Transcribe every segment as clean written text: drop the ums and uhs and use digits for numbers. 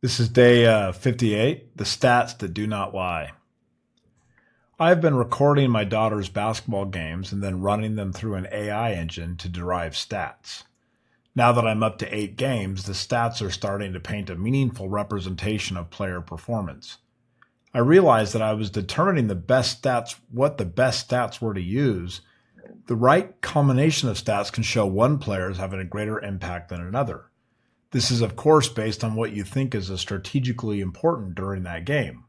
This is day 58, the stats that do not lie. I've been recording my daughter's basketball games and then running them through an AI engine to derive stats. Now that I'm up to 8 games, the stats are starting to paint a meaningful representation of player performance. I realized that I was determining what the best stats were to use. The right combination of stats can show one player as having a greater impact than another. This is, of course, based on what you think is strategically important during that game.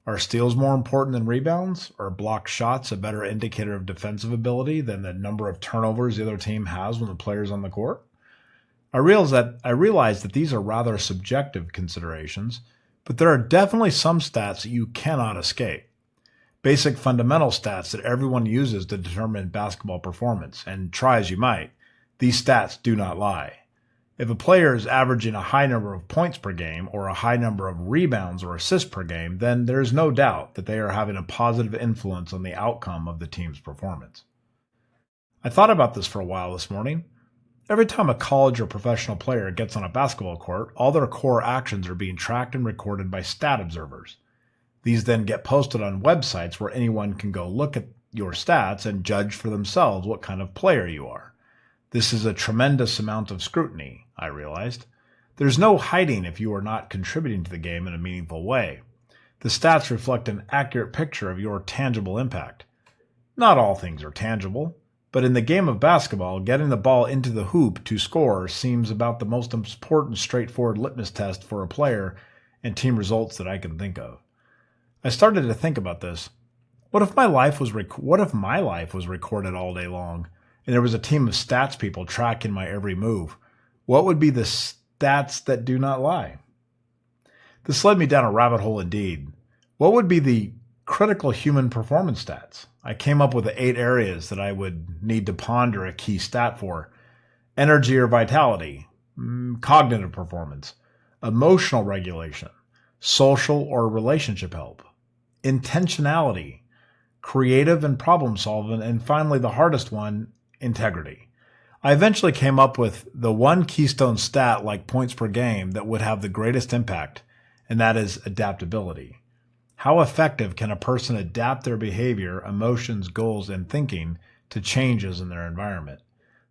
Are steals more important than rebounds? Are blocked shots a better indicator of defensive ability than the number of turnovers the other team has when the player's on the court? I realize that these are rather subjective considerations, but there are definitely some stats that you cannot escape. Basic fundamental stats that everyone uses to determine basketball performance, and try as you might, these stats do not lie. If a player is averaging a high number of points per game or a high number of rebounds or assists per game, then there's no doubt that they are having a positive influence on the outcome of the team's performance. I thought about this for a while this morning. Every time a college or professional player gets on a basketball court, all their core actions are being tracked and recorded by stat observers. These then get posted on websites where anyone can go look at your stats and judge for themselves what kind of player you are. This is a tremendous amount of scrutiny, I realized. There's no hiding if you are not contributing to the game in a meaningful way. The stats reflect an accurate picture of your tangible impact. Not all things are tangible, but in the game of basketball, getting the ball into the hoop to score seems about the most important straightforward litmus test for a player and team results that I can think of. I started to think about this. What if my life was recorded all day long? And there was a team of stats people tracking my every move? What would be the stats that do not lie? This led me down a rabbit hole indeed. What would be the critical human performance stats? I came up with 8 areas that I would need to ponder a key stat for. Energy or vitality, cognitive performance, emotional regulation, social or relationship help, intentionality, creative and problem solving, and finally the hardest one, integrity. I eventually came up with the one keystone stat like points per game that would have the greatest impact, and that is adaptability. How effective can a person adapt their behavior, emotions, goals, and thinking to changes in their environment?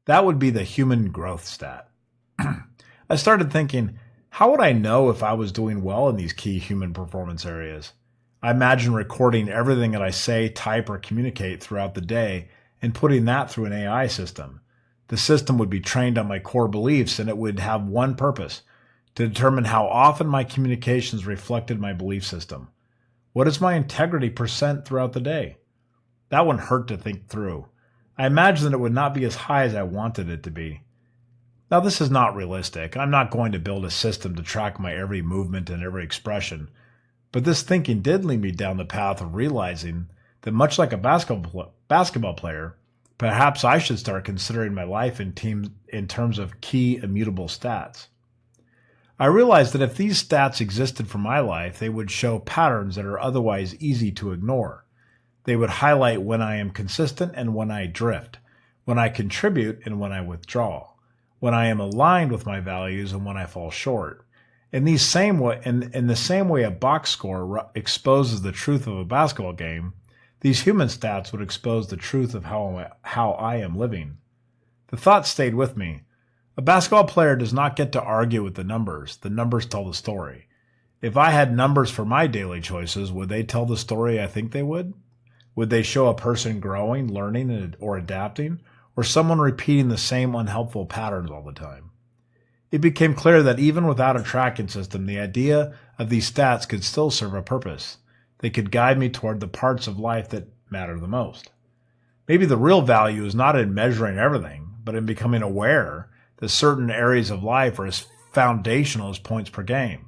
That would be the human growth stat. I started thinking, how would I know if I was doing well in these key human performance areas? I imagine recording everything that I say, type, or communicate throughout the day and putting that through an AI system. The system would be trained on my core beliefs, and it would have one purpose: to determine how often my communications reflected my belief system. What is my integrity percent throughout the day? That one hurt to think through. I imagine that it would not be as high as I wanted it to be. Now, this is not realistic. I'm not going to build a system to track my every movement and every expression. But this thinking did lead me down the path of realizing that much like a basketball player, perhaps I should start considering my life in terms of key immutable stats. I realized that if these stats existed for my life, they would show patterns that are otherwise easy to ignore. They would highlight when I am consistent and when I drift, when I contribute and when I withdraw, when I am aligned with my values and when I fall short. In the same way a box score exposes the truth of a basketball game, these human stats would expose the truth of how I am living. The thought stayed with me. A basketball player does not get to argue with the numbers. The numbers tell the story. If I had numbers for my daily choices, would they tell the story I think they would? Would they show a person growing, learning, or adapting, or someone repeating the same unhelpful patterns all the time? It became clear that even without a tracking system, the idea of these stats could still serve a purpose. They could guide me toward the parts of life that matter the most. Maybe the real value is not in measuring everything, but in becoming aware that certain areas of life are as foundational as points per game.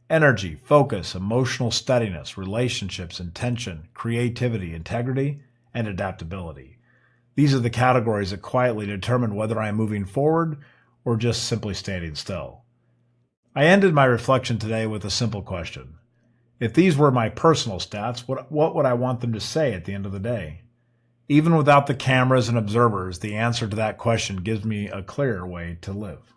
Energy, focus, emotional steadiness, relationships, intention, creativity, integrity, and adaptability. These are the categories that quietly determine whether I am moving forward or just simply standing still. I ended my reflection today with a simple question. If these were my personal stats, what would I want them to say at the end of the day? Even without the cameras and observers, the answer to that question gives me a clearer way to live.